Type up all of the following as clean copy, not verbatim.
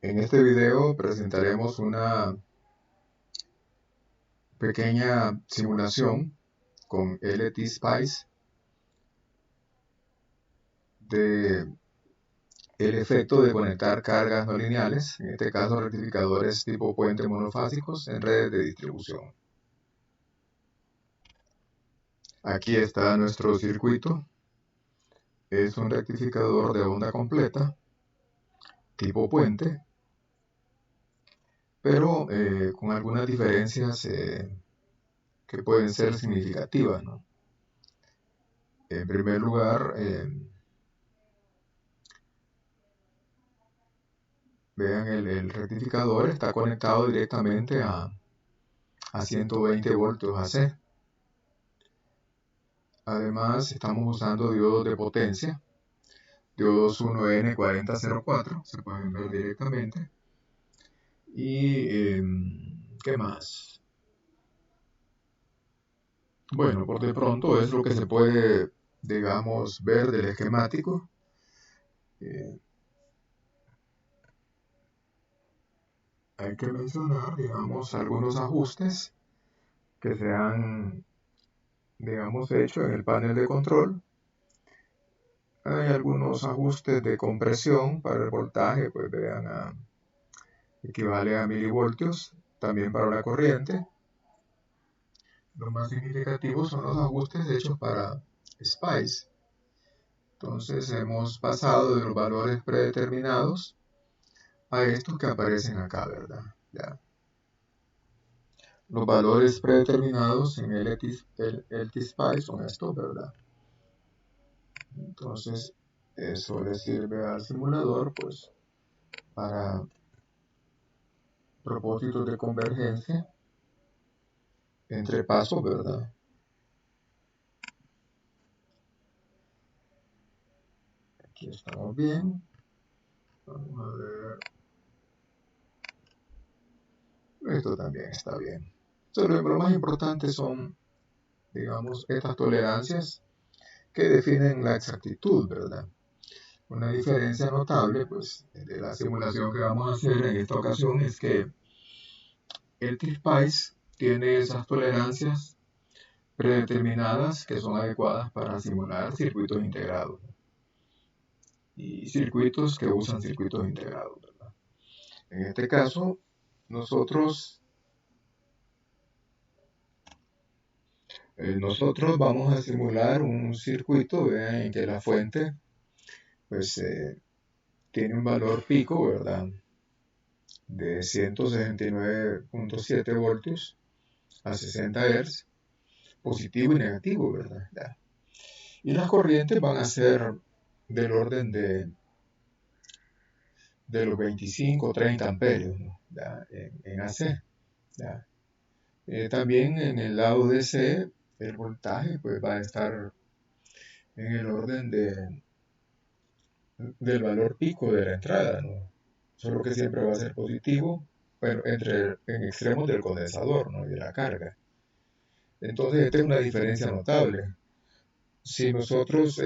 En este video presentaremos una pequeña simulación con LTSpice de el efecto de conectar cargas no lineales, en este caso rectificadores tipo puente monofásicos en redes de distribución. Aquí está nuestro circuito. Es un rectificador de onda completa tipo puente, pero con algunas diferencias que pueden ser significativas, ¿no? En primer lugar, vean, el rectificador está conectado directamente a 120 voltios AC. Además, estamos usando diodos de potencia, diodos 1N4004, se pueden ver directamente. ¿Y qué más? Bueno, por de pronto es lo que se puede, digamos, ver del esquemático. Hay que mencionar, digamos, algunos ajustes que se han, digamos, hecho en el panel de control. Hay algunos ajustes de compresión para el voltaje, pues vean, equivale a milivoltios, también para la corriente. Los más significativos son los ajustes hechos para Spice. Entonces hemos pasado de los valores predeterminados a estos que aparecen acá, ¿verdad? Ya. Los valores predeterminados en el LTSpice son estos, ¿verdad? Entonces eso le sirve al simulador, pues, para propósitos de convergencia entre pasos, ¿verdad? Aquí estamos bien. Vamos a ver. Esto también está bien. Pero lo más importante son, digamos, estas tolerancias que definen la exactitud, ¿verdad? Una diferencia notable, pues, de la simulación que vamos a hacer en esta ocasión es que el TSpice tiene esas tolerancias predeterminadas que son adecuadas para simular circuitos integrados y circuitos que usan circuitos integrados, ¿verdad? En este caso, nosotros vamos a simular un circuito, vean, en que la fuente pues tiene un valor pico, ¿verdad? De 169.7 voltios a 60 Hz, positivo y negativo, ¿verdad? Ya. Y las corrientes van a ser del orden de los 25 o 30 amperios, ¿no? ¿Ya? En AC. ¿Ya? También en el lado DC, el voltaje pues, va a estar en el orden del valor pico de la entrada, ¿no? Solo que siempre va a ser positivo, bueno, en extremos del condensador, ¿no? Y de la carga. Entonces, esta es una diferencia notable. Si nosotros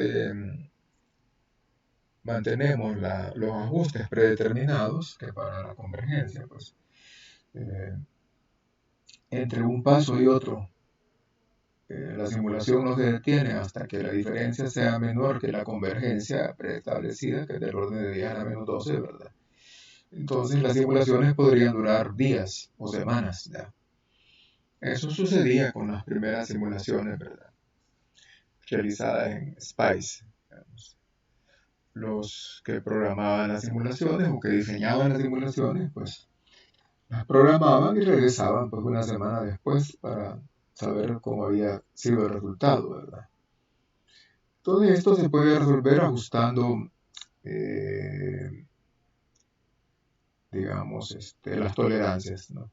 mantenemos los ajustes predeterminados, que para la convergencia, pues, eh, entre un paso y otro, la simulación no se detiene hasta que la diferencia sea menor que la convergencia preestablecida, que es del orden de 10 a la menos 12, ¿verdad? Entonces las simulaciones podrían durar días o semanas, ¿ya? Eso sucedía con las primeras simulaciones, ¿verdad? Realizadas en Spice. Digamos. Los que programaban las simulaciones o que diseñaban las simulaciones, pues las programaban y regresaban pues una semana después para saber cómo había sido el resultado, ¿verdad? Todo esto se puede resolver ajustando, eh, digamos, las tolerancias, ¿no?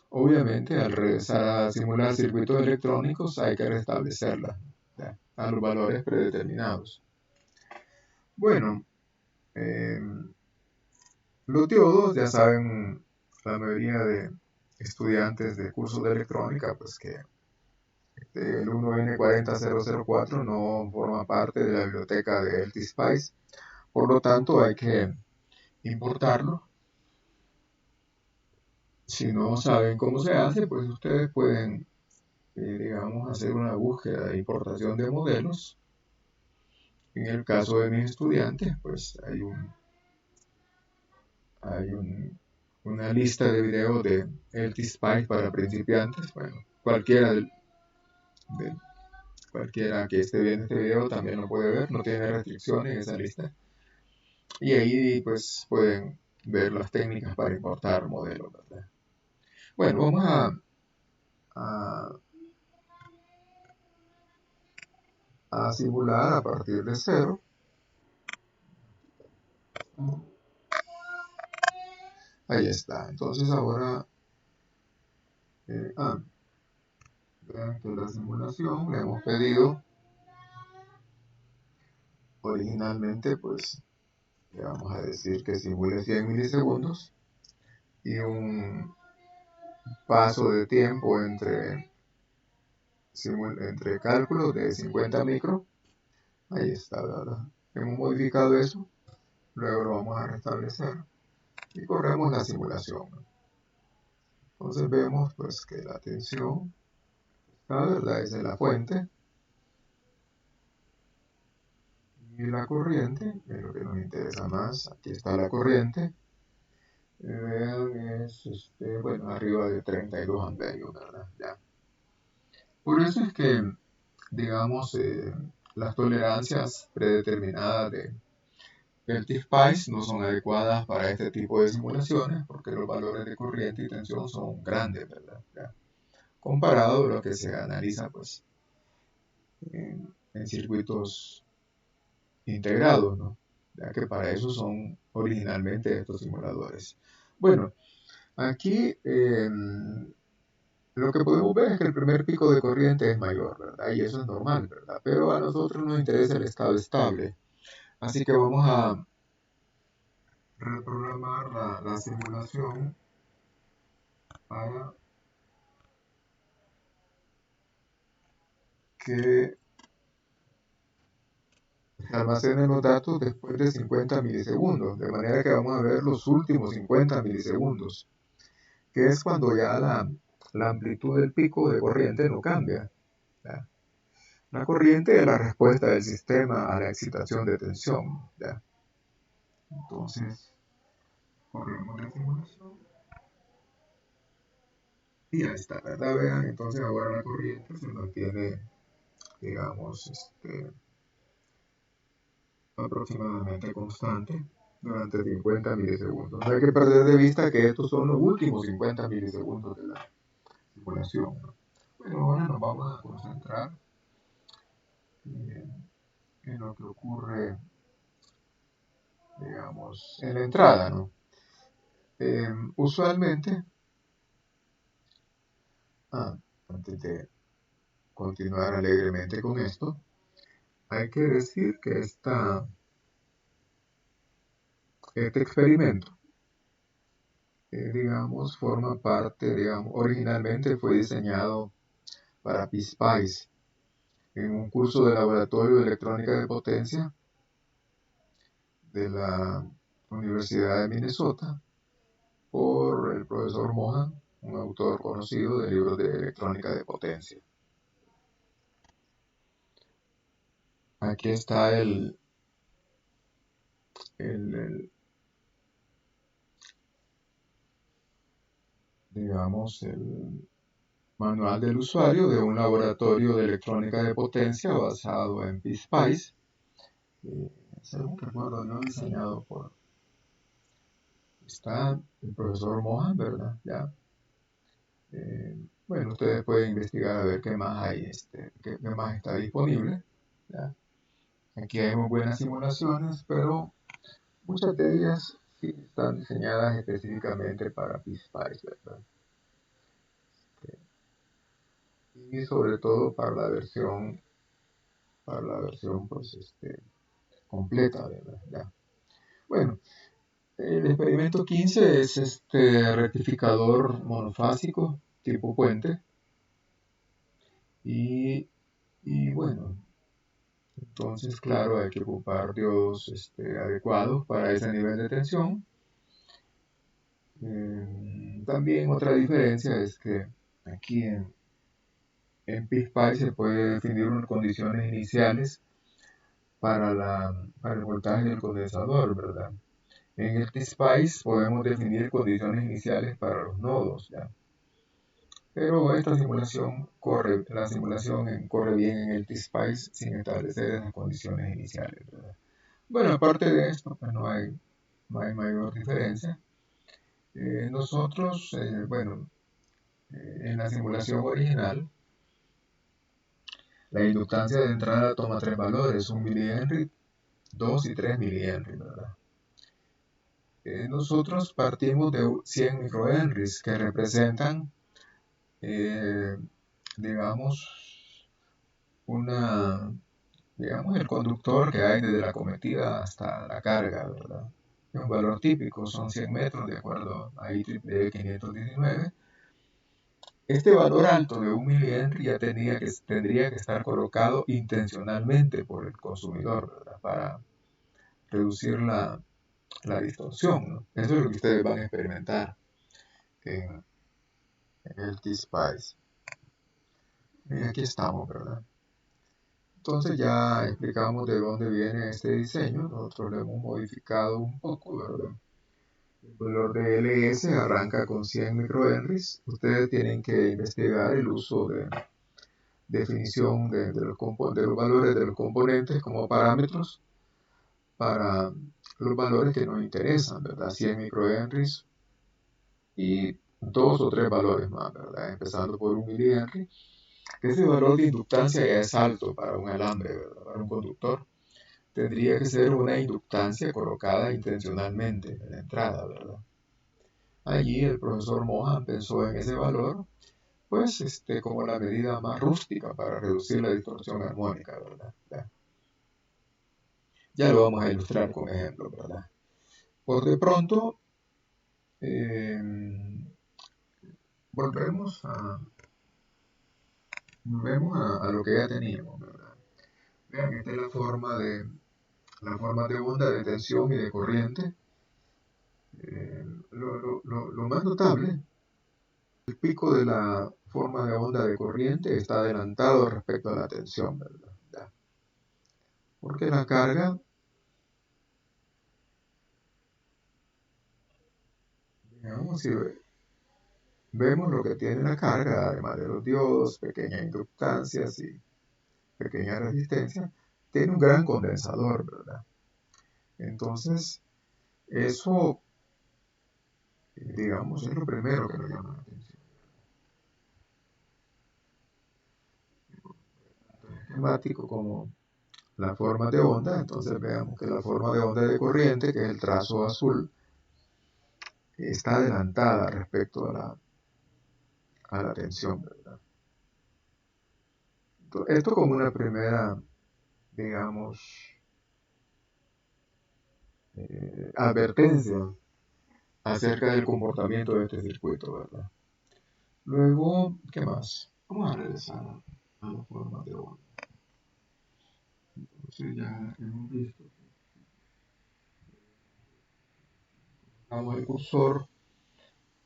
Obviamente, al regresar a simular circuitos electrónicos hay que restablecerlas, ¿ya? A los valores predeterminados. Bueno, eh, los diodos, ya saben, la mayoría de estudiantes de cursos de electrónica, pues que el 1N40004 no forma parte de la biblioteca de LTSpice, por lo tanto hay que importarlo Si no saben cómo se hace, pues ustedes pueden, digamos, hacer una búsqueda de importación de modelos. En el caso de mis estudiantes, pues una lista de videos de LT-Spice para principiantes. Bueno, de- cualquiera que esté viendo este video también lo puede ver, no tiene restricciones en esa lista. Y ahí pues pueden ver las técnicas para importar modelos, ¿verdad? Bueno, vamos a, a simular a partir de cero. Ahí está. Entonces ahora, eh, ah, vean que la simulación le hemos pedido originalmente, pues le vamos a decir que simule 100 milisegundos y un paso de tiempo entre cálculos de 50 micro. Ahí está, ¿verdad? Hemos modificado eso, luego lo vamos a restablecer y corremos la simulación. Entonces vemos pues que la tensión está, ¿verdad? Esa es la fuente y la corriente, es lo que nos interesa más. Aquí está la corriente. Vean, es bueno, arriba de 32 amperios, ¿verdad? Ya. Por eso es que, digamos, las tolerancias predeterminadas del T-Spice no son adecuadas para este tipo de simulaciones porque los valores de corriente y tensión son grandes, ¿verdad? Ya. Comparado a lo que se analiza pues, en circuitos integrados, ¿no? Ya que para eso son originalmente estos simuladores. Bueno, aquí lo que podemos ver es que el primer pico de corriente es mayor, ¿verdad? Y eso es normal, ¿verdad? Pero a nosotros nos interesa el estado estable. Así que vamos a reprogramar la simulación para que se almacenen los datos después de 50 milisegundos. De manera que vamos a ver los últimos 50 milisegundos, que es cuando ya la amplitud del pico de corriente no cambia. ¿Ya? La corriente es la respuesta del sistema a la excitación de tensión. ¿Ya? Entonces, corremos la simulación y ya está, ¿verdad? Vean, entonces ahora la corriente se mantiene, digamos, aproximadamente constante durante 50 milisegundos. No hay que perder de vista que estos son los últimos 50 milisegundos de la simulación, ¿no? Pero ahora nos vamos a concentrar en lo que ocurre, digamos, en la entrada, ¿no? Usualmente, antes de continuar alegremente con esto, hay que decir que este experimento, digamos, forma parte, digamos, originalmente fue diseñado para PSPICE en un curso de laboratorio de electrónica de potencia de la Universidad de Minnesota por el profesor Mohan, un autor conocido de libros de electrónica de potencia. Aquí está el digamos, el manual del usuario de un laboratorio de electrónica de potencia basado en PSPICE, según recuerdo, no diseñado por, está el profesor Mohan, ¿verdad? Ya. Eh, bueno, ustedes pueden investigar a ver qué más hay, qué más está disponible. ¿Ya? Aquí hay muy buenas simulaciones, pero muchas de ellas sí están diseñadas específicamente para PSPICE, ¿verdad? Y sobre todo para la versión pues, completa, ¿verdad? Ya. Bueno, el experimento 15 es este rectificador monofásico tipo puente y, y bueno, entonces claro hay que ocupar diodos adecuados para ese nivel de tensión También otra diferencia es que aquí en PSPI se puede definir unas condiciones iniciales para el voltaje del condensador, ¿verdad? En el T-Spice podemos definir condiciones iniciales para los nodos, ¿ya? Pero la simulación corre bien en el T-Spice sin establecer esas condiciones iniciales, ¿verdad? Bueno, aparte de esto, pues no hay mayor diferencia. Nosotros, en la simulación original, la inductancia de entrada toma tres valores, 1 milihenry, 2 y 3 milihenry, ¿verdad? Nosotros partimos de 100 microhenries que representan, eh, digamos, una, digamos, el conductor que hay desde la cometida hasta la carga, ¿verdad? Un valor típico son 100 metros de acuerdo a IEEE 519. Este valor alto de 1 milihenry ya tendría que estar colocado intencionalmente por el consumidor, ¿verdad? Para reducir la distorsión, ¿no? Eso es lo que ustedes van a experimentar en, en el T-Spice. Y aquí estamos, ¿verdad? Entonces ya explicamos de dónde viene este diseño. Nosotros lo hemos modificado un poco, ¿verdad? El valor de LS arranca con 100 microhenries. Ustedes tienen que investigar el uso de definición de los valores de los componentes como parámetros para los valores que nos interesan, ¿verdad? 100 microhenries y dos o tres valores más, ¿verdad? Empezando por 1 milihenry, que ese valor de inductancia ya es alto para un alambre, ¿verdad? Para un conductor. Tendría que ser una inductancia colocada intencionalmente en la entrada, ¿verdad? Allí el profesor Mohan pensó en ese valor, pues, como la medida más rústica para reducir la distorsión armónica, ¿verdad? Ya lo vamos a ilustrar con ejemplos, ¿verdad? Por de pronto, eh, volvemos a lo que ya teníamos, ¿verdad? Vean, esta es la forma de onda de tensión y de corriente. Lo más notable, el pico de la forma de onda de corriente está adelantado respecto a la tensión, ¿verdad? ¿Ya? Porque la carga, digamos, si vemos lo que tiene la carga, además de los diodos, pequeñas inductancias y pequeña resistencia, tiene un gran condensador, ¿verdad? Entonces, eso, digamos, es lo primero que nos llama la atención. Esquemático como la forma de onda, entonces veamos que la forma de onda de corriente, que es el trazo azul, está adelantada respecto a la tensión, ¿verdad? Esto como una primera, digamos, advertencia acerca del comportamiento de este circuito, ¿verdad? Luego, ¿qué más? Vamos a regresar a la forma de onda. Entonces ya hemos visto. Vamos el cursor,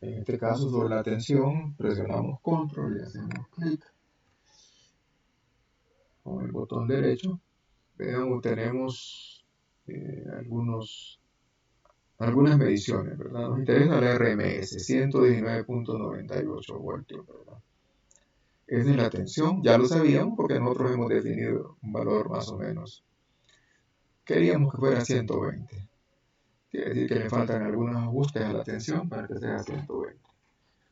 en este caso sobre la tensión, presionamos control y hacemos clic con el botón derecho. Veamos, tenemos algunas mediciones, ¿verdad? Nos interesa la RMS, 119.98 voltios, ¿verdad? Esa es la tensión, ya lo sabíamos porque nosotros hemos definido un valor más o menos. Queríamos que fuera 120. Quiere decir que le faltan algunos ajustes a la tensión para que sea 120.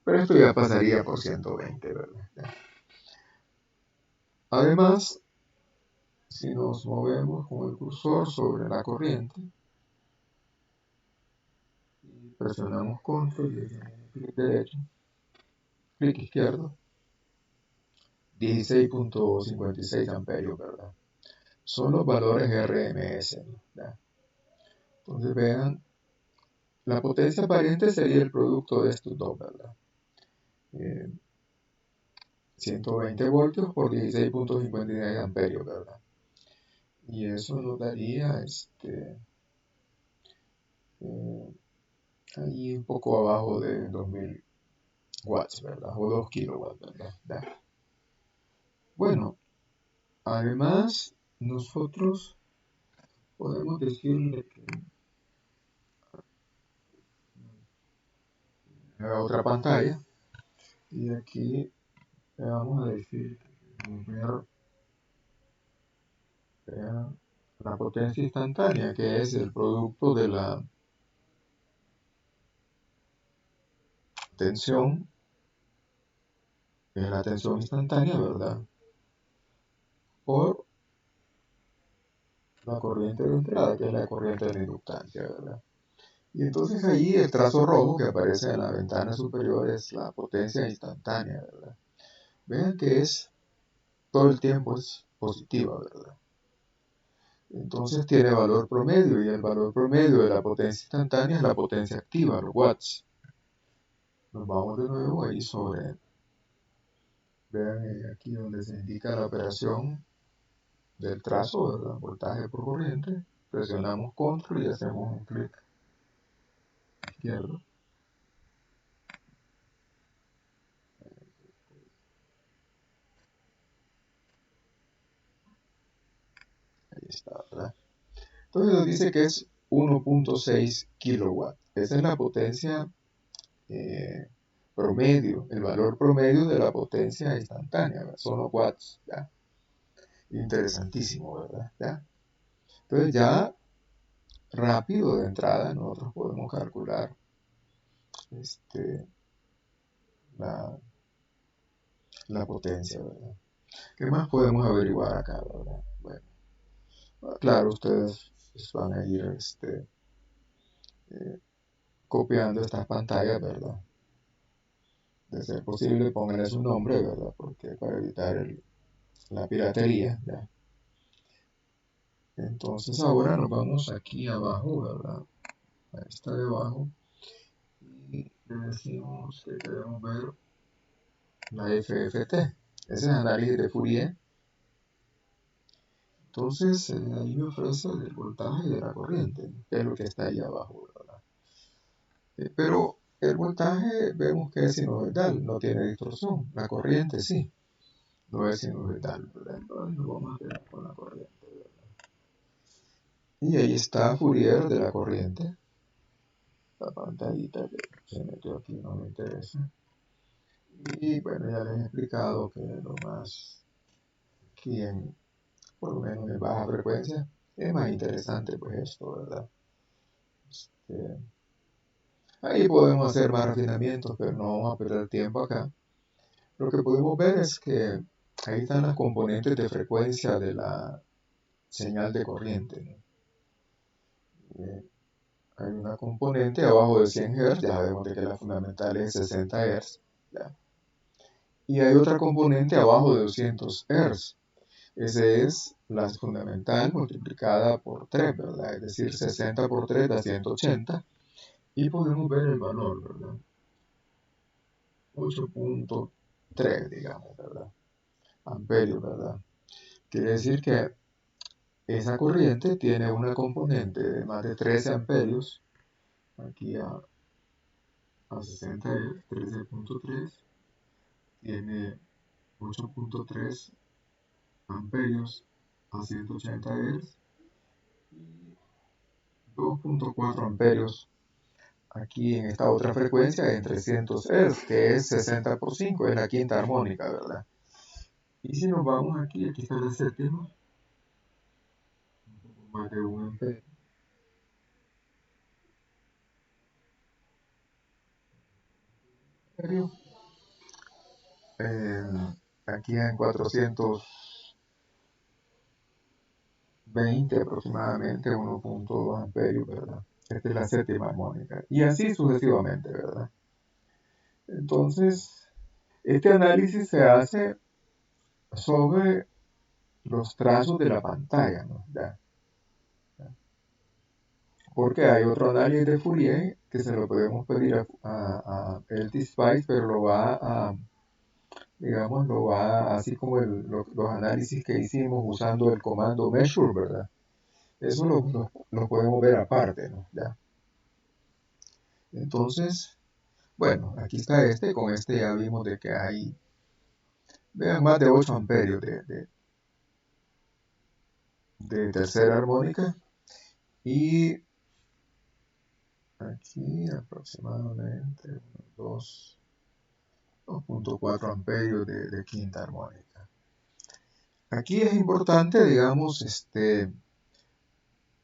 Pero esto ya pasaría por 120, ¿verdad? Además, si nos movemos con el cursor sobre la corriente, presionamos control y clic derecho, clic izquierdo, 16.56 amperios, ¿verdad? Son los valores RMS, ¿verdad? Entonces vean, la potencia aparente sería el producto de estos dos, ¿verdad? 120 voltios por 16.56 amperios, ¿verdad? Y eso nos daría eh, ahí un poco abajo de 2000 watts, ¿verdad? O 2 kilowatts, ¿verdad? Ya. Bueno, además, nosotros podemos decirle que haga otra pantalla y aquí le vamos a decir ver la potencia instantánea, que es el producto de la tensión, que es la tensión instantánea, ¿verdad? Por la corriente de entrada, que es la corriente de la inductancia, ¿verdad? Y entonces allí el trazo rojo que aparece en la ventana superior es la potencia instantánea, ¿verdad? Vean que es todo el tiempo es positiva, ¿verdad? Entonces tiene valor promedio y el valor promedio de la potencia instantánea es la potencia activa, los watts. Nos vamos de nuevo ahí sobre, vean aquí donde se indica la operación del trazo, ¿verdad? Voltaje por corriente. Presionamos control y hacemos un clic izquierdo. Ahí está, ¿verdad? Entonces nos dice que es 1.6 kilowatt. Esa es la potencia eh, promedio, el valor promedio de la potencia instantánea, ¿verdad? Son los watts, ¿ya? Interesantísimo, ¿verdad? ¿Ya? Entonces ya rápido de entrada nosotros podemos calcular este, la, la potencia, ¿verdad? ¿Qué más podemos averiguar acá, verdad? Bueno, claro, ustedes van a ir eh, copiando estas pantallas, ¿verdad? De ser posible, pónganle su nombre, ¿verdad? Porque para evitar la piratería, ¿ya? Entonces ahora nos vamos aquí abajo, ¿verdad? Ahí está debajo. Y le decimos que queremos ver la FFT. Ese es análisis de Fourier. Entonces ahí me ofrece el voltaje de la corriente, que es lo que está ahí abajo, ¿verdad? Pero el voltaje vemos que es sinusoidal, no tiene distorsión. La corriente sí, no es sinusoidal, ¿verdad? Entonces nos vamos a quedar con la corriente, ¿verdad? Y ahí está Fourier de la corriente. La pantallita que se metió aquí no me interesa. Y bueno, ya les he explicado que lo más, aquí por lo menos en baja frecuencia, es más interesante pues esto, ¿verdad? Este, ahí podemos hacer más refinamientos, pero no vamos a perder tiempo acá. Lo que podemos ver es que ahí están las componentes de frecuencia de la señal de corriente, ¿no? Hay una componente abajo de 100 Hz, ya sabemos de que la fundamental es 60 Hz, ¿ya? Y hay otra componente abajo de 200 Hz. Ese es la fundamental multiplicada por 3, ¿verdad? Es decir, 60 por 3 da 180. Y podemos ver el valor, ¿verdad? 8.3, digamos, ¿verdad? Amperios, ¿verdad? Quiere decir que esa corriente tiene una componente de más de 13 amperios, aquí a 60 Hz, 13.3, tiene 8.3 amperios a 180 Hz y 2.4 amperios aquí en esta otra frecuencia en 300 Hz, que es 60 por 5, es la quinta armónica, ¿verdad? Y si nos vamos aquí, aquí está la séptima, un poco más de 1 amperio. Aquí en 420 aproximadamente, 1.2 amperios, ¿verdad? Esta es la séptima armónica. Y así sucesivamente, ¿verdad? Entonces, este análisis se hace sobre los trazos de la pantalla, ¿no? ¿Ya? Porque hay otro análisis de Fourier que se lo podemos pedir a LT-Spice, pero lo va a, digamos, lo va así como los análisis que hicimos usando el comando measure, ¿verdad? Eso lo podemos ver aparte, ¿no? ¿Ya? Entonces, bueno, aquí está con este ya vimos de que hay, vean, más de 8 amperios de tercera armónica y aquí aproximadamente 2.4 amperios de quinta armónica. Aquí es importante, digamos,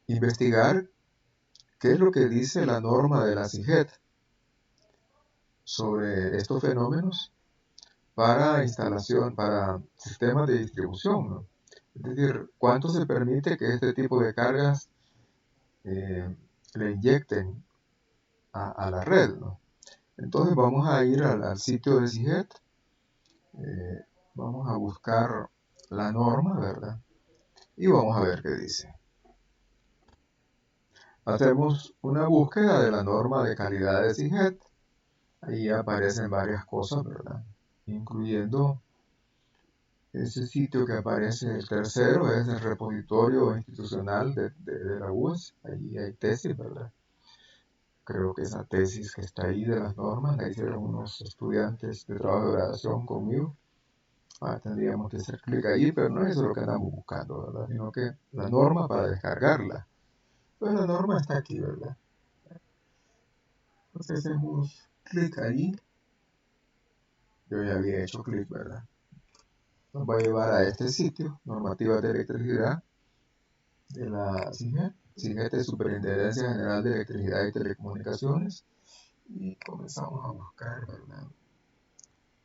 investigar qué es lo que dice la norma de la CIGET sobre estos fenómenos para instalación, para sistemas de distribución, ¿no? Es decir, cuánto se permite que este tipo de cargas eh, le inyecten a la red, ¿no? Entonces vamos a ir al sitio de CIGET, eh, vamos a buscar la norma, ¿verdad? Y vamos a ver qué dice. Hacemos una búsqueda de la norma de calidad de CIGET. Ahí aparecen varias cosas, ¿verdad? Incluyendo ese sitio que aparece, el tercero es el repositorio institucional de la UAS. Ahí hay tesis, ¿verdad? Creo que esa tesis que está ahí de las normas la hicieron unos estudiantes de trabajo de gradación conmigo. Tendríamos que hacer clic ahí, pero no es eso lo que andamos buscando, ¿verdad? Sino que la norma para descargarla. Pues la norma está aquí, ¿verdad? Entonces hacemos clic ahí. Yo ya había hecho clic, ¿verdad? Nos va a llevar a este sitio, normativa de electricidad de la SIGET. SIGET es Superintendencia General de Electricidad y Telecomunicaciones. Y comenzamos a buscar, ¿verdad?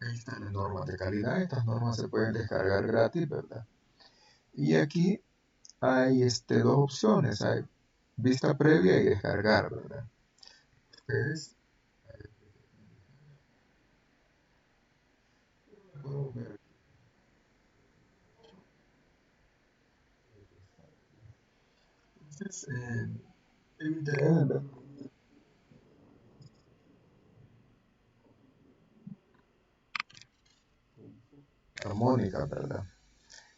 Ahí están las normas de calidad. Estas normas se pueden descargar gratis, ¿verdad? Y aquí hay dos opciones. Hay vista previa y descargar, ¿verdad? Ustedes pueden ver. Entonces, el interés en ver armónica, ¿verdad?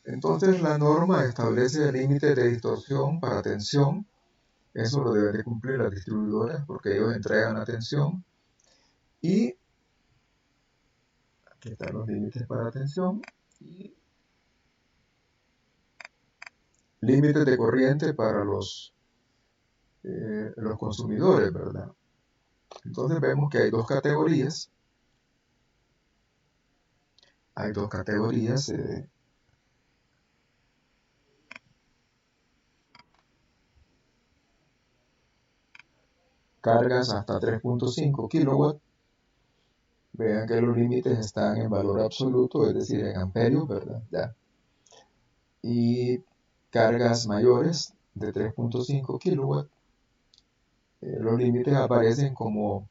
Entonces la norma establece límites de distorsión para tensión. Eso lo deben de cumplir las distribuidoras porque ellos entregan la tensión. Y aquí están los límites para tensión y límites de corriente para los consumidores, ¿verdad? Entonces vemos que hay dos categorías. Hay dos categorías. Cargas hasta 3.5 kilowatts. Vean que los límites están en valor absoluto, es decir, en amperios, ¿verdad? Ya. Y cargas mayores de 3.5 kilowatts, los límites aparecen como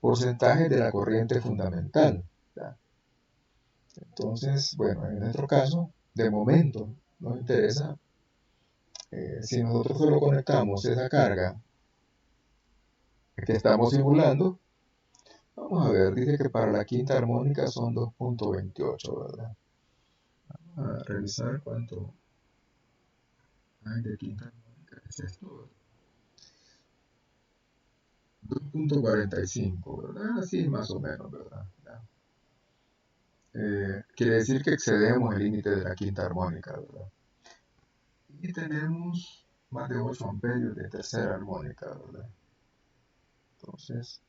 porcentajes de la corriente fundamental, ¿ya? Entonces, bueno, en nuestro caso, de momento, nos interesa, si nosotros solo conectamos esa carga que estamos simulando, vamos a ver, dice que para la quinta armónica son 2.28, ¿verdad? Vamos a revisar cuánto hay de quinta armónica. Es esto, 2.45, ¿verdad? Así más o menos, ¿verdad? Quiere decir que excedemos el límite de la quinta armónica, ¿verdad? Y tenemos más de 8 amperios de tercera armónica, ¿verdad? Entonces,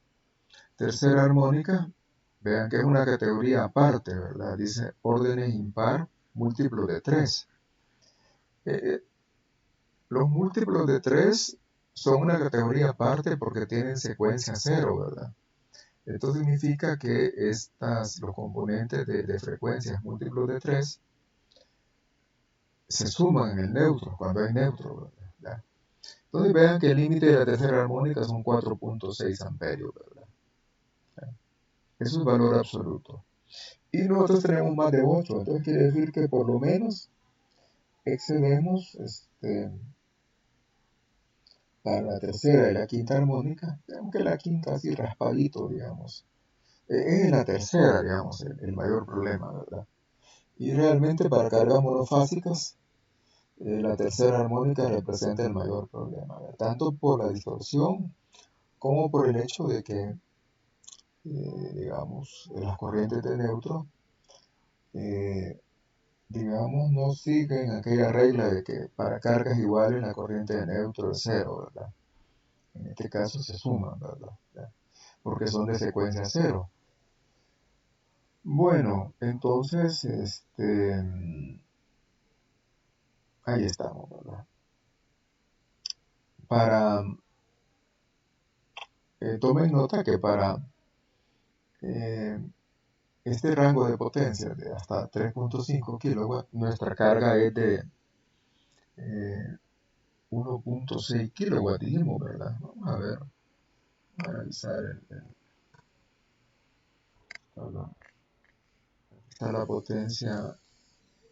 tercera armónica, vean que es una categoría aparte, ¿verdad? Dice órdenes impar, múltiplos de 3. Eh, los múltiplos de 3 son una categoría aparte porque tienen secuencia cero, ¿verdad? Esto significa que los componentes de frecuencias múltiplos de 3 se suman en el neutro, cuando hay neutro, ¿verdad? ¿Ya? Entonces vean que el límite de la tercera armónica son 4.6 amperios, ¿verdad? ¿Ya? Eso es valor absoluto. Y nosotros tenemos más de 8, entonces quiere decir que por lo menos excedemos para la tercera y la quinta armónica, aunque la quinta así raspadito, digamos. Es la tercera, digamos, el mayor problema, ¿verdad? Y realmente para cargas monofásicas, la tercera armónica representa el mayor problema, ¿verdad? Tanto por la distorsión como por el hecho de que, digamos, las corrientes de neutro, eh, digamos, no siguen aquella regla de que para cargas iguales la corriente de neutro es cero, ¿verdad? En este caso se suman, ¿verdad? ¿Ya? Porque son de secuencia cero. Bueno, entonces, ahí estamos, ¿verdad? Para, tomen nota que para eh, este rango de potencia de hasta 3.5 kilowatts, nuestra carga es de 1.6 kilowatts, dijimos, ¿verdad? Vamos a ver, a analizar ¿verdad? Está la potencia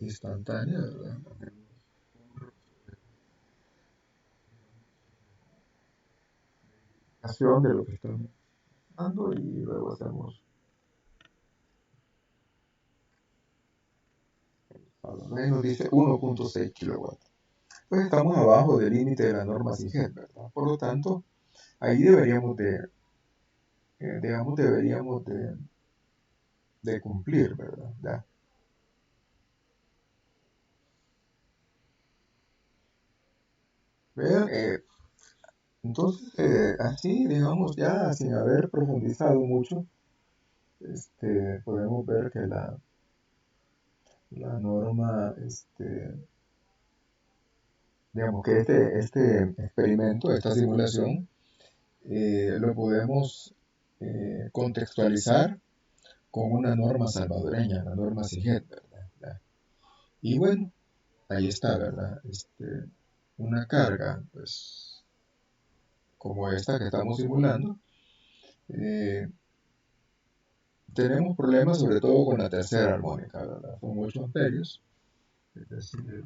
instantánea, ¿verdad? Acción de lo que estamos dando y luego hacemos, ahí nos dice 1.6 kilowatts. Pues estamos abajo del límite de la norma SIGET, ¿verdad? Por lo tanto, ahí deberíamos digamos, deberíamos de cumplir, ¿verdad? ¿Ya? Vean, entonces, así, digamos, ya sin haber profundizado mucho, podemos ver que la norma, digamos que este experimento, esta simulación, lo podemos contextualizar con una norma salvadoreña, la norma SIGET, ¿verdad? ¿Ya? Y bueno, ahí está, ¿verdad? Una carga, pues, como esta que estamos simulando, eh, tenemos problemas sobre todo con la tercera armónica, ¿verdad? Son 8 amperios, es decir,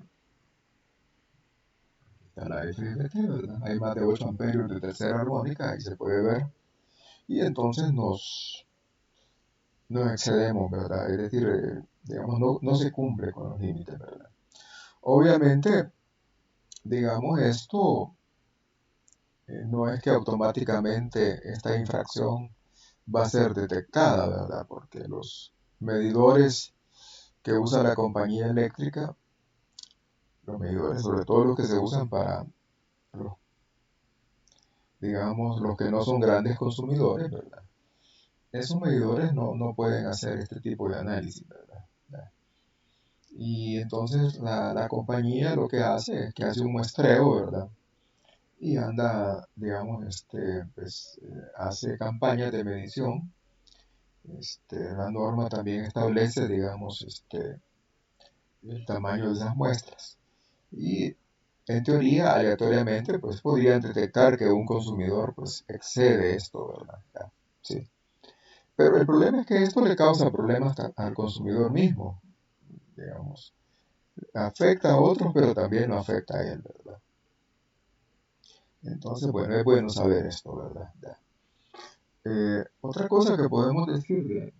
está la FFT, ¿verdad? Hay más de 8 amperios de tercera armónica, ahí se puede ver, y entonces nos excedemos, ¿verdad? Es decir, digamos, no se cumple con los límites, ¿verdad? Obviamente, digamos, esto no es que automáticamente esta infracción va a ser detectada, ¿verdad? Porque los medidores que usa la compañía eléctrica, los medidores, sobre todo los que se usan para los, digamos, los que no son grandes consumidores, ¿verdad? Esos medidores no pueden hacer este tipo de análisis, ¿verdad? Y entonces la compañía lo que hace es que hace un muestreo, ¿verdad? Y anda, digamos, pues, hace campañas de medición. La norma también establece, digamos, el tamaño de esas muestras. Y en teoría, aleatoriamente, pues podrían detectar que un consumidor pues excede esto, ¿verdad? Ya, sí. Pero el problema es que esto le causa problemas al consumidor mismo, digamos. Afecta a otros, pero también lo afecta a él, ¿verdad? Entonces, bueno, es bueno saber esto, ¿verdad? Ya. Otra cosa que podemos decir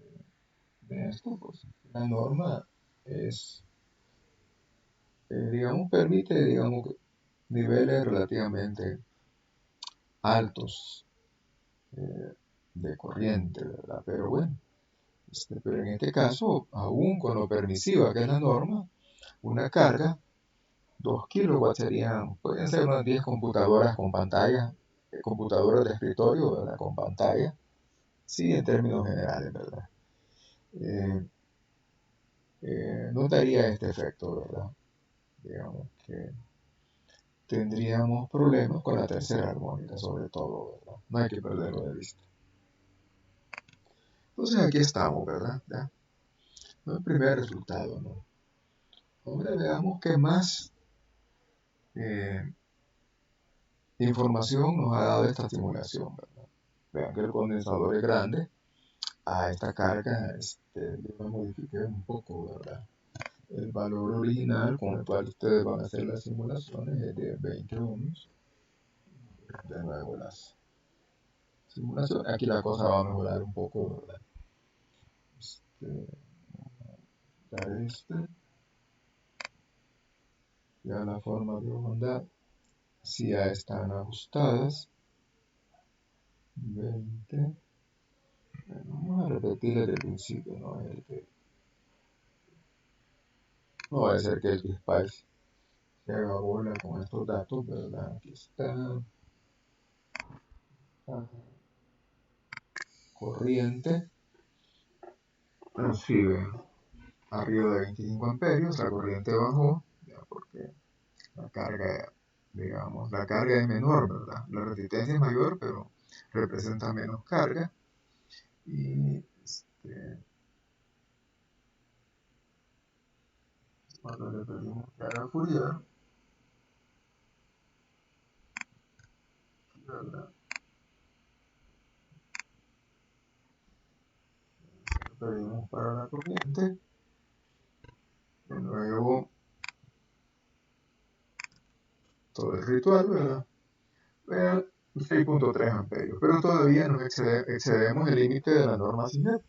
de esto, pues, la norma es, digamos, permite, digamos, niveles relativamente altos de corriente, ¿verdad? Pero bueno, pero en este caso, aún con lo permisiva que es la norma, una carga, 2 kilowatts serían, pueden ser unas 10 computadoras con pantalla, computadoras de escritorio, ¿verdad? Con pantalla, sí, en términos generales, ¿verdad? Eh, no daría este efecto, ¿verdad? Digamos que tendríamos problemas con la tercera armónica, sobre todo, ¿verdad? No hay que perderlo de vista. Entonces aquí estamos, ¿verdad? ¿Ya? El primer resultado, ¿no? Ahora veamos qué más eh, información nos ha dado esta simulación, ¿verdad? Vean que el condensador es grande. A esta carga yo la modifiqué un poco, ¿verdad? El valor original con el cual ustedes van a hacer las simulaciones es de 20 ohms. De nuevo las simulaciones. Aquí la cosa va a mejorar un poco, ¿verdad? Este, ya ya la forma de bondad, si ya están ajustadas. 20. Bueno, vamos a repetir desde el principio, no va a ser que el Spice se haga bola con estos datos, ¿verdad? Aquí está. Corriente. Recibe arriba de 25 amperios, la corriente bajó, ya porque la carga, digamos, la carga es menor, ¿verdad? La resistencia es mayor, pero representa menos carga. Y cuando le pedimos carga Fourier, ¿verdad? Le pedimos para la corriente, y luego todo el ritual, ¿verdad? Vean 6.3 amperios, pero todavía nos excedemos el límite de la norma SIGET.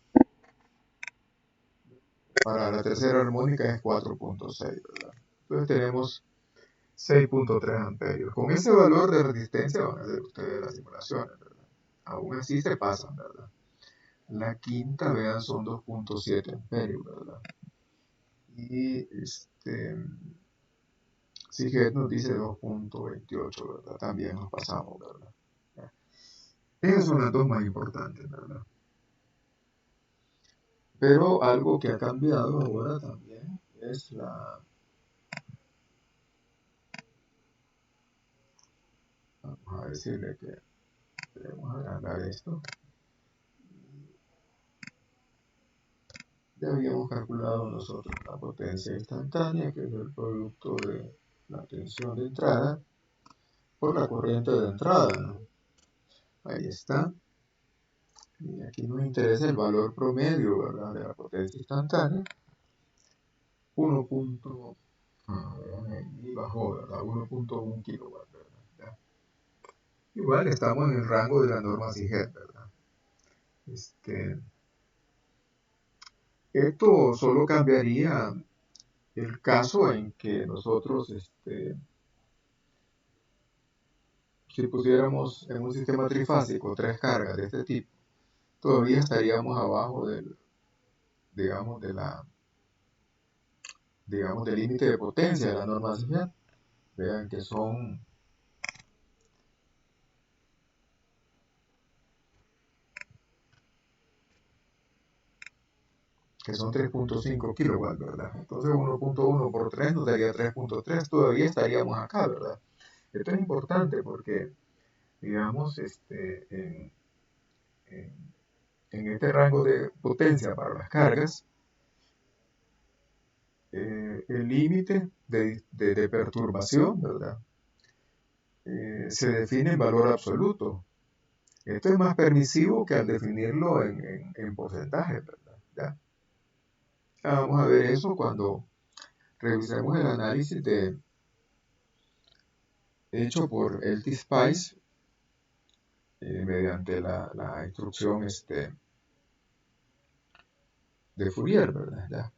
Para la tercera armónica es 4.6, ¿verdad? Entonces tenemos 6.3 amperios. Con ese valor de resistencia van a hacer ustedes las simulaciones, ¿verdad? Aún así se pasan, ¿verdad? La quinta, vean, son 2.7 amperios, ¿verdad? Y SIGET nos dice 2.28, ¿verdad? También nos pasamos, ¿verdad? Esas son las dos más importantes, ¿verdad? Pero algo que ha cambiado ahora también es vamos a decirle que debemos agrandar esto. Ya habíamos calculado nosotros la potencia instantánea, que es el producto de la tensión de entrada por la corriente de entrada, ¿no? Ahí está. Y aquí nos interesa el valor promedio, ¿verdad?, de la potencia instantánea. 1. Y bajó, ¿verdad? 1.1 kilowatts, ¿verdad? Igual estamos en el rango de la norma SIGET, ¿verdad? Esto solo cambiaría el caso en que nosotros, si pusiéramos en un sistema trifásico tres cargas de este tipo, todavía estaríamos abajo digamos, del límite de potencia de la norma SIGET. Vean que son 3.5 kilowatts, ¿verdad? Entonces 1.1 por 3 nos daría 3.3, todavía estaríamos acá, ¿verdad? Esto es importante porque, digamos, en, en este rango de potencia para las cargas, el límite de perturbación, ¿verdad? Se define en valor absoluto. Esto es más permisivo que al definirlo en porcentaje, ¿verdad? ¿Ya? Vamos a ver eso cuando revisemos el análisis hecho por LT-SPICE mediante la instrucción de Fourier, ¿verdad? ¿Ya?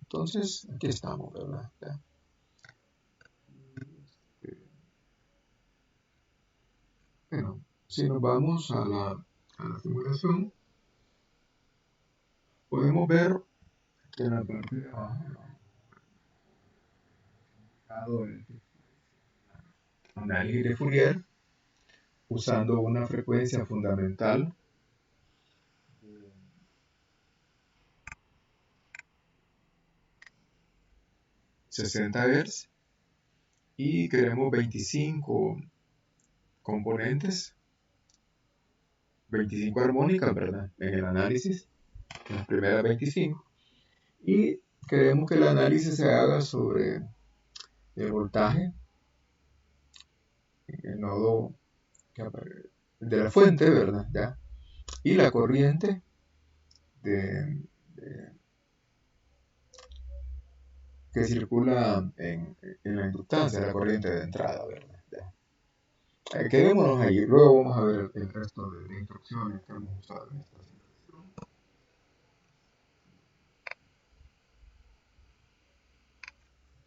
Entonces, aquí estamos, ¿verdad? ¿Ya? Bueno, si nos vamos a la simulación, podemos ver que en la parte de abajo el análisis de Fourier usando una frecuencia fundamental de 60 Hz y queremos 25 componentes, 25 armónicas, ¿verdad? En el análisis, en las primeras 25. Y queremos que el análisis se haga sobre el voltaje en el nodo de la fuente, ¿verdad? ¿Ya? Y la corriente de, de, que circula en la inductancia, la corriente de entrada, ¿verdad? ¿Ya? Quedémonos ahí, luego vamos a ver el resto de instrucciones que hemos usado en esta simulación.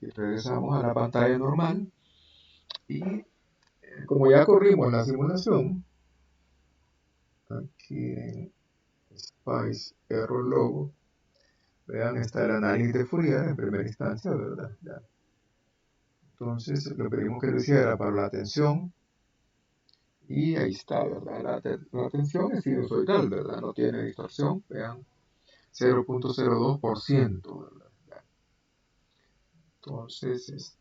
Y regresamos a la pantalla normal y como ya corrimos la simulación, aquí en Spice Error Logo, vean, está el análisis de Fourier en primera instancia, ¿verdad? Ya. Entonces, le pedimos que lo hiciera para la tensión, y ahí está, ¿verdad? La tensión es sinusoidal, ¿verdad? No tiene distorsión, vean, 0.02%, ¿verdad? Ya. Entonces,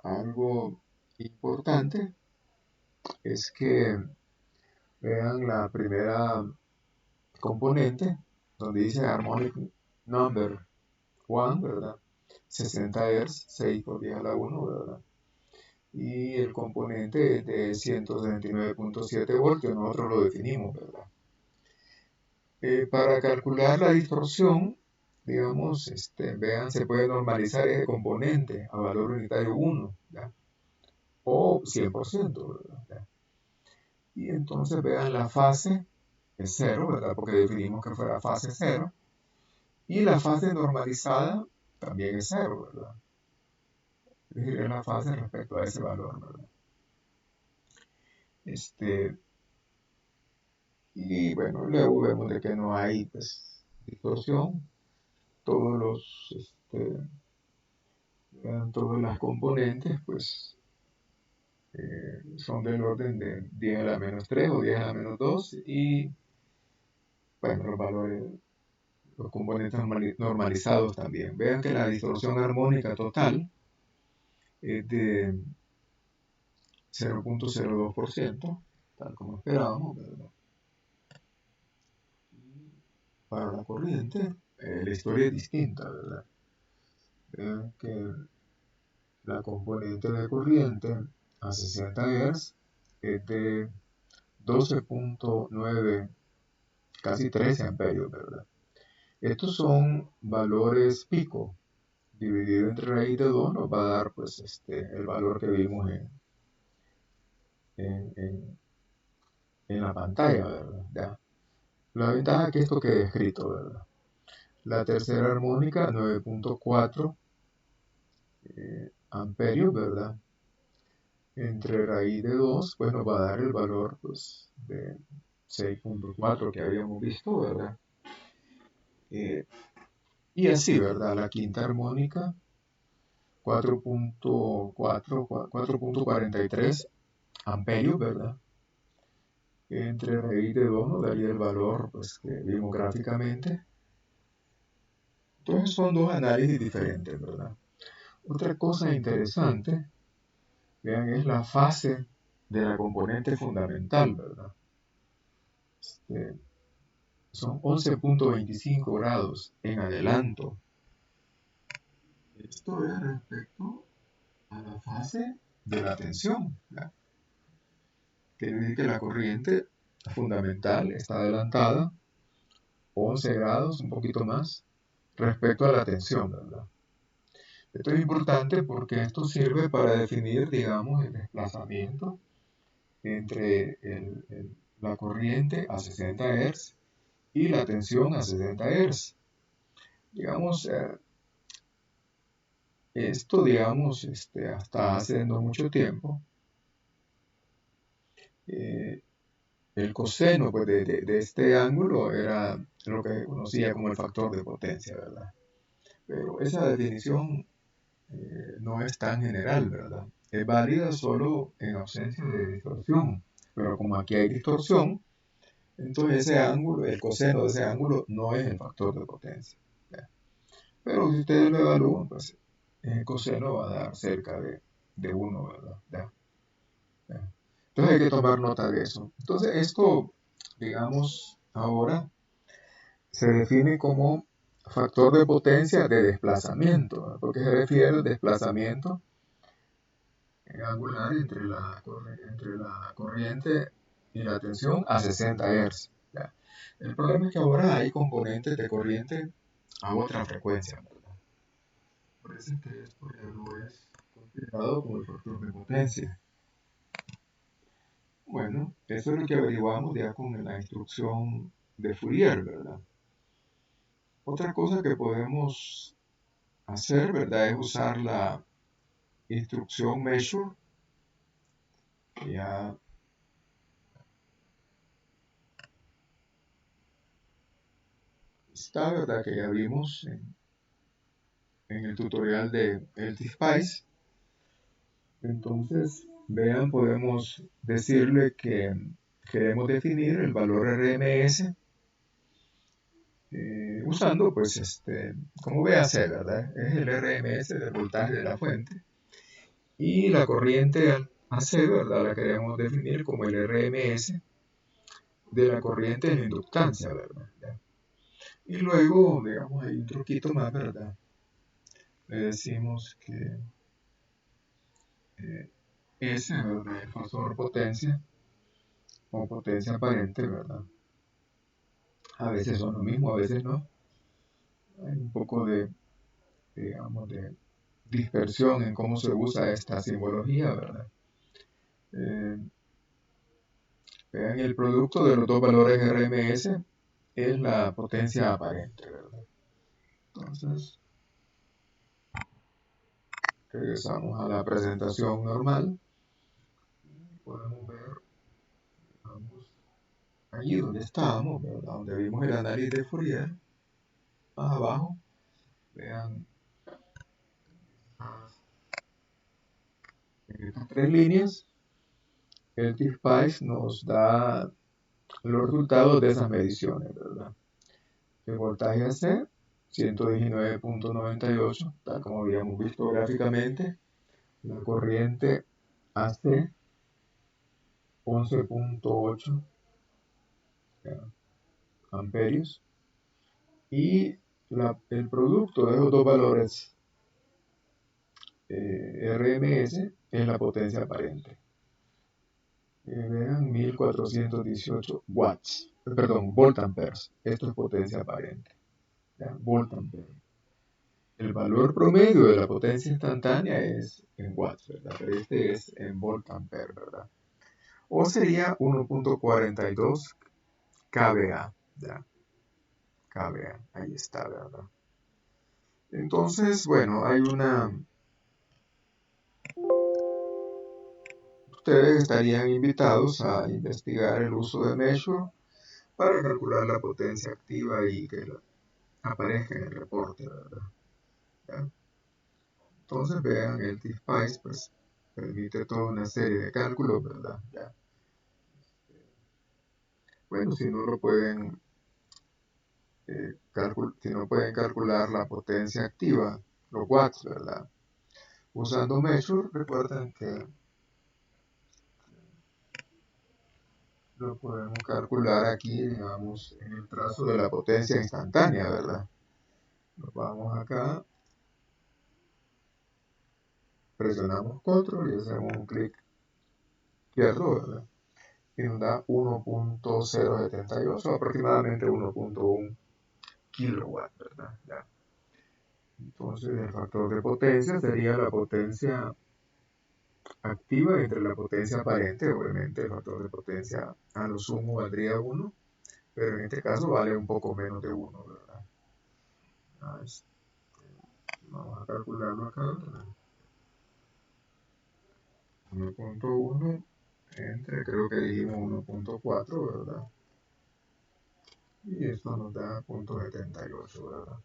algo importante es que vean la primera componente, donde dice Harmonic Number 1, ¿verdad? 60 Hz, 6 por 10 a la 1, ¿verdad? Y el componente es de 169.7 voltios, nosotros lo definimos, ¿verdad? Para calcular la distorsión, digamos, vean, se puede normalizar ese componente a valor unitario 1, ¿ya? O 100%, ¿verdad? ¿Ya? Y entonces vean, la fase es 0, ¿verdad? Porque definimos que fuera fase 0. Y la fase normalizada también es 0, ¿verdad? Es decir, es la fase respecto a ese valor, ¿verdad? Este, y bueno, luego vemos de que no hay, pues, distorsión. Todos los, todas las componentes, pues, son del orden de 10 a la menos 3 o 10 a la menos 2, y bueno, los valores, los componentes normalizados también. Vean que la distorsión armónica total es de 0.02%, tal como esperábamos, ¿verdad? Para la corriente, la historia es distinta, ¿verdad? Vean que la componente de corriente a 60 Hz es de 12.9, casi 13 amperios, ¿verdad? Estos son valores pico. Dividido entre raíz de 2 nos va a dar, pues, el valor que vimos en, en, en la pantalla, ¿verdad? Ya. La ventaja es que esto quede escrito, ¿verdad? La tercera armónica, 9.4 amperios, ¿verdad? Entre raíz de 2, pues nos va a dar el valor, pues, de 6.4 que habíamos visto, ¿verdad? Y así, ¿verdad? La quinta armónica, 4.43 amperios, ¿verdad? Entre raíz de 2 nos daría el valor, pues, que vimos gráficamente. Entonces son dos análisis diferentes, ¿verdad? Otra cosa interesante, vean, es la fase de la componente fundamental, ¿verdad? Son 11.25 grados en adelanto. Esto es respecto a la fase de la tensión, ¿verdad? Quiere decir que la corriente fundamental está adelantada 11 grados, un poquito más, respecto a la tensión, ¿verdad? Esto es importante porque esto sirve para definir, digamos, el desplazamiento entre la corriente a 60 Hz y la tensión a 60 Hz. Digamos, esto, digamos, hasta hace no mucho tiempo, eh, el coseno, pues, de este ángulo era lo que conocía como el factor de potencia, ¿verdad? Pero esa definición no es tan general, ¿verdad? Es válida solo en ausencia de distorsión. Pero como aquí hay distorsión, entonces ese ángulo, el coseno de ese ángulo, no es el factor de potencia, ¿ya? Pero si ustedes lo evalúan, pues el coseno va a dar cerca de 1, ¿verdad? ¿Ya? ¿Ya? Entonces hay que tomar nota de eso. Entonces esto, digamos, ahora se define como factor de potencia de desplazamiento, ¿verdad? Porque se refiere al desplazamiento angular entre la corriente y la tensión a 60 Hz. ¿Ya? El problema es que ahora hay componentes de corriente a otra frecuencia, ¿verdad? Por eso es que esto ya no es considerado como el factor de potencia. Bueno, eso es lo que averiguamos ya con la instrucción de Fourier, ¿verdad? Otra cosa que podemos hacer, ¿verdad?, es usar la instrucción measure, que ya está, ¿verdad? Que ya vimos en el tutorial de LTSpice. Entonces, vean, podemos decirle que queremos definir el valor RMS usando, pues, como VAC, ¿verdad? Es el RMS del voltaje de la fuente. Y la corriente AC, ¿verdad? La queremos definir como el RMS de la corriente en inductancia, ¿verdad? ¿Ya? Y luego, digamos, hay un truquito más, ¿verdad? Le decimos que S, ¿verdad? El factor potencia o potencia aparente, ¿verdad? A veces son lo mismo, a veces no. Hay un poco digamos, de dispersión en cómo se usa esta simbología, ¿verdad? Eh, Vean, el producto de los dos valores RMS es la potencia aparente, ¿verdad? Entonces, regresamos a la presentación normal. Podemos ver, vamos, allí donde estábamos, ¿verdad? Donde vimos el análisis de Fourier, más abajo, vean, en estas tres líneas, el T-Spice nos da los resultados de esas mediciones, ¿verdad? El voltaje AC, 119.98, tal como habíamos visto gráficamente. La corriente AC, 11.8 amperios. Y el producto de esos dos valores RMS es la potencia aparente. Vean, 1418 watts, perdón, voltamperes. Esto es potencia aparente. ¿Ya? Voltampere. El valor promedio de la potencia instantánea es en watts, ¿verdad? Pero este es en voltampere, ¿verdad? O sería 1.42 kVA, ¿ya? kVA, ahí está, ¿verdad? Entonces, bueno, ustedes estarían invitados a investigar el uso de Measure para calcular la potencia activa y que aparezca en el reporte, ¿verdad? ¿Ya? Entonces vean, el T-Spice pues permite toda una serie de cálculos, ¿verdad? ¿Ya? Bueno, si no pueden calcular la potencia activa, los watts, ¿verdad? Usando Measure, recuerden que lo podemos calcular aquí, digamos, en el trazo de la potencia instantánea, ¿verdad? Nos vamos acá, presionamos control y hacemos un clic izquierdo, ¿verdad? Y nos da 1.078, aproximadamente 1.1 kilowatts, ¿verdad? Ya. Entonces el factor de potencia sería la potencia activa entre la potencia aparente. Obviamente el factor de potencia a lo sumo valdría 1, pero en este caso vale un poco menos de 1, ¿verdad? Vamos a calcularlo acá, ¿verdad? 1.1 entre, creo que dijimos 1.4, ¿verdad? Y esto nos da 0.78, ¿verdad?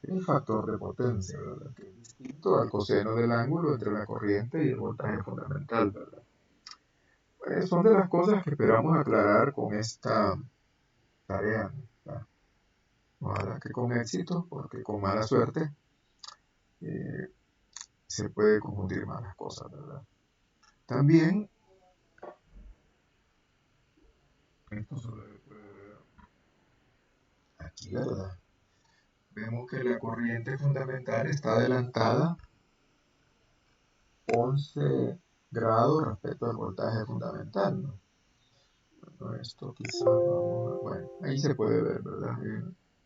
El factor de potencia, ¿verdad? Que es distinto al coseno del ángulo entre la corriente y el voltaje fundamental, ¿verdad? Pues son de las cosas que esperamos aclarar con esta tarea, ¿verdad? Ojalá que con éxito, porque con mala suerte eh, se puede confundir más las cosas, ¿verdad? También, esto se puede ver aquí, ¿verdad? Vemos que la corriente fundamental está adelantada 11 grados respecto al voltaje fundamental, ¿no? Bueno, esto quizás vamos a... Bueno, ahí se puede ver, ¿verdad?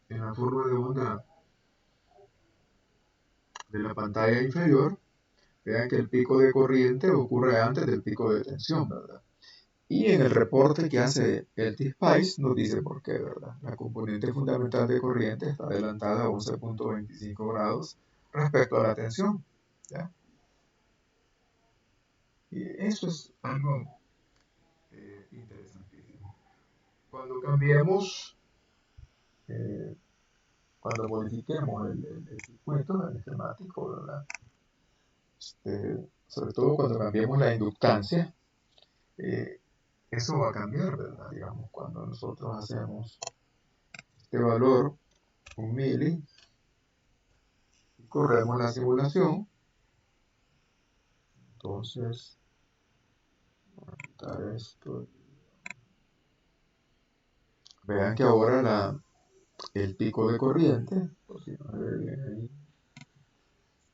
En la curva de onda de la pantalla inferior, vean que el pico de corriente ocurre antes del pico de tensión, ¿verdad? Y en el reporte que hace el T-Spice nos dice por qué, ¿verdad? La componente fundamental de corriente está adelantada a 11.25 grados respecto a la tensión, ¿ya? Y eso es algo interesantísimo. Cuando cambiemos eh, cuando modifiquemos el circuito, el esquemático, ¿verdad? Sobre todo cuando cambiemos la inductancia, eh, eso va a cambiar, ¿verdad? Digamos, cuando nosotros hacemos este valor, un mili, y corremos la simulación, entonces, voy a quitar esto. Vean que ahora el pico de corriente, por si no se ve bien ahí,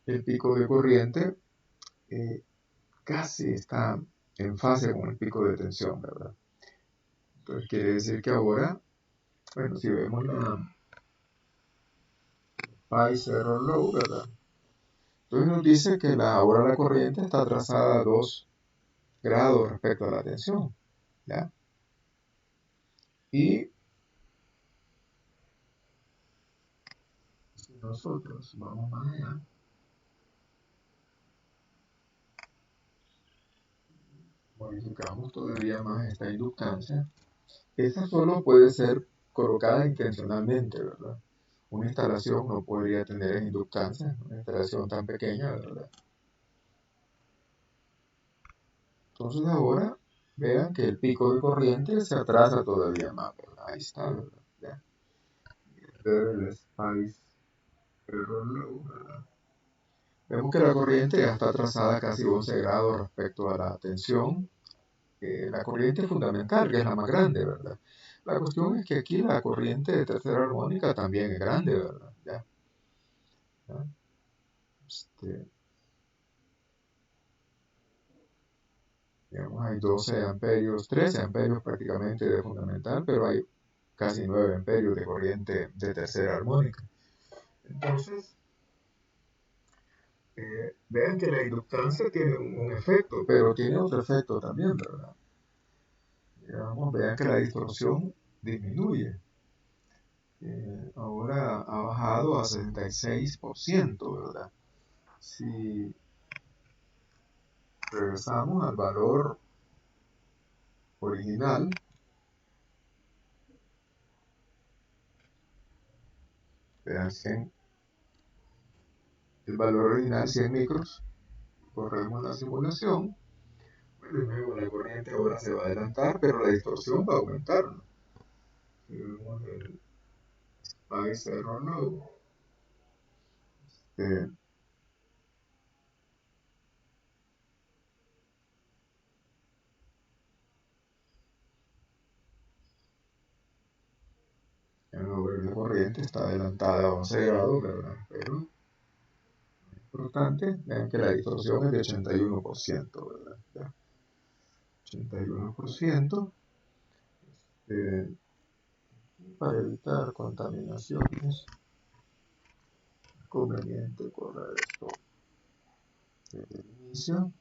el pico de corriente eh, casi está en fase con el pico de tensión, ¿verdad? Entonces quiere decir que ahora, bueno, si vemos la Pi Zero Low, ¿verdad? Entonces nos dice que ahora la corriente está trazada a 2 grados respecto a la tensión, ¿ya? Y si nosotros vamos más allá, modificamos todavía más esta inductancia, esta solo puede ser colocada intencionalmente, ¿verdad? Una instalación no podría tener inductancia, una instalación tan pequeña, ¿verdad? Entonces ahora vean que el pico de corriente se atrasa todavía más, ¿verdad? Ahí está, ¿verdad? Ya. El Spice Error Low, ¿verdad? Vemos que la corriente ya está atrasada casi 11 grados respecto a la tensión, la corriente fundamental, que es la más grande, ¿verdad? La cuestión es que aquí la corriente de tercera armónica también es grande, ¿verdad? Ya. ¿Ya? Este, digamos, hay 12 amperios, 13 amperios prácticamente de fundamental, pero hay casi 9 amperios de corriente de tercera armónica. Entonces, vean que la inductancia tiene un efecto, pero tiene otro efecto también, ¿verdad? Digamos, vean que la distorsión disminuye. Ahora ha bajado a 66%, ¿verdad? Si regresamos al valor original, vean 100, el valor original 100 micros, corremos la simulación, de nuevo la corriente ahora se va a adelantar, pero la distorsión va a aumentar, ¿no? Si vemos el Spice Error Low, eh, ahora la corriente está adelantada a 11 grados, ¿verdad? Pero importante, vean que la distorsión es de 81%, ¿verdad? ¿Ya? 81%, eh, para evitar contaminaciones, es conveniente correr esto desde el inicio.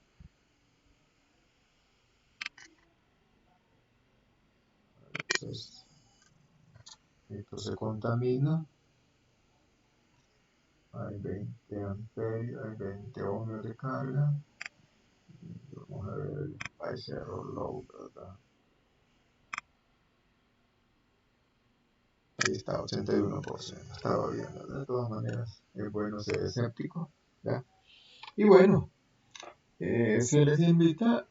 Entonces, esto se contamina, hay 20 amperios, hay 20 ohmios de carga, vamos a ver el Spice Error Low, ¿verdad? Ahí está, 81%, estaba bien, ¿verdad? De todas maneras, es bueno ser escéptico, ¿ya? Y bueno, se les invita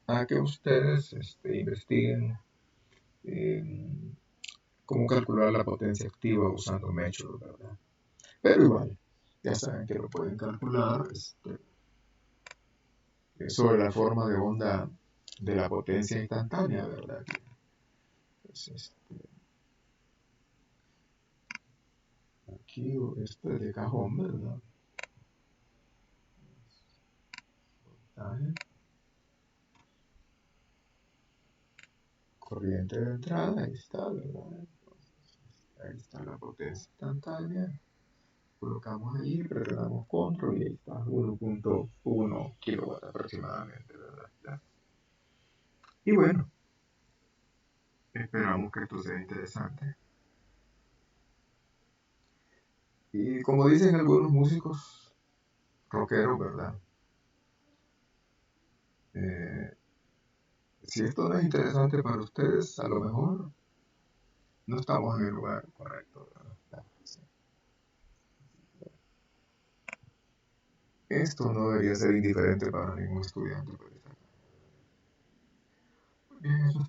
a que ustedes investiguen cómo calcular la potencia activa usando Measure, ¿verdad? Pero igual, ya saben que lo pueden calcular sobre la forma de onda de la potencia instantánea, ¿verdad? Pues, aquí esto es de cajón, ¿verdad? Voltaje, corriente de entrada, ahí está, ¿verdad? Entonces, ahí está la potencia instantánea. Colocamos ahí, presionamos control y ahí está, 1.1 kilowatt aproximadamente, ¿verdad? ¿Ya? Y bueno, esperamos que esto sea interesante. Y como dicen algunos músicos rockeros, ¿verdad? Eh, si esto no es interesante para ustedes, a lo mejor no estamos en el lugar correcto, ¿verdad? Sí. Esto no debería ser indiferente para ningún estudiante. Pues. Bien, eso